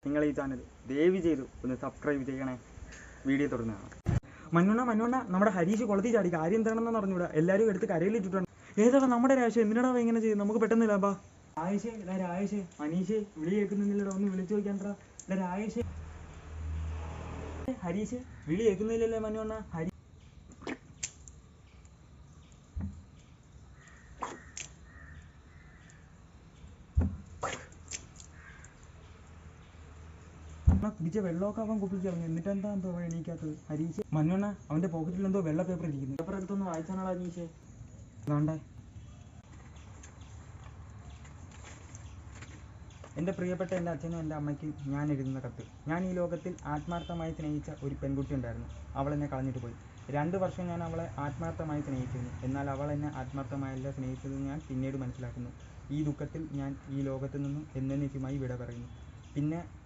നിങ്ങൾ ഈ ചാനൽ ദയവ് ചെയ്തു ഒന്ന് സബ്സ്ക്രൈബ് ചെയ്യണേ. വീഡിയോ തുടങ്ങുന്നതാണ്. മഞ്ഞുണ്ണ നമ്മുടെ ഹരീഷ് കുളത്തിൽ ചാടി. കാര്യം എന്താണെന്ന് അറിഞ്ഞൂടാ. എല്ലാവരും എടുത്ത് കരയിലിട്ടിട്ടുണ്ട്. ഏതാണ് നമ്മുടെ രാശ? എന്തിനാടാ ഇങ്ങനെ ചെയ്ത്? നമുക്ക് പെട്ടെന്നില്ല ബാ. രാജേഷ് മനീഷ് വിളി കേൾക്കുന്നില്ലല്ലോ, ഒന്ന് വിളിച്ചു നോക്കിയാണ്ടാ. രാജേഷ് ഹരീഷ് വിളി കേൾക്കുന്നില്ലല്ലേ മഞ്ഞുണ്ണ? കുടിച്ച വെള്ളമൊക്കെ അവൻ കുപ്പിച്ചറിഞ്ഞു. എന്നിട്ട് എന്തോ എണീക്കാത്തത്? ഹരീഷ് മഞ്ഞുണ്ണ അവന്റെ പോക്കറ്റിൽ എന്തോ വെള്ള പേപ്പർ ഇരിക്കുന്നു. പേപ്പർ എടുത്തൊന്ന് വായിച്ചാണോ ഹരീഷ്? വേണ്ടേ? എൻ്റെ പ്രിയപ്പെട്ട എൻ്റെ അച്ഛനും എൻ്റെ അമ്മയ്ക്കും ഞാൻ എഴുതുന്ന കത്ത്. ഞാൻ ഈ ലോകത്തിൽ ആത്മാർത്ഥമായി സ്നേഹിച്ച ഒരു പെൺകുട്ടി ഉണ്ടായിരുന്നു. അവൾ എന്നെ കളഞ്ഞിട്ട് പോയി. 2 വർഷം ഞാൻ അവളെ ആത്മാർത്ഥമായി സ്നേഹിച്ചിരുന്നു. എന്നാൽ അവൾ എന്നെ ആത്മാർത്ഥമായല്ല സ്നേഹിച്ചതെന്ന് ഞാൻ പിന്നീട് മനസ്സിലാക്കുന്നു. ഈ ദുഃഖത്തിൽ ഞാൻ ഈ ലോകത്തു നിന്നും എന്നേക്കുമായി വിട പറയുന്നു. പിന്നെ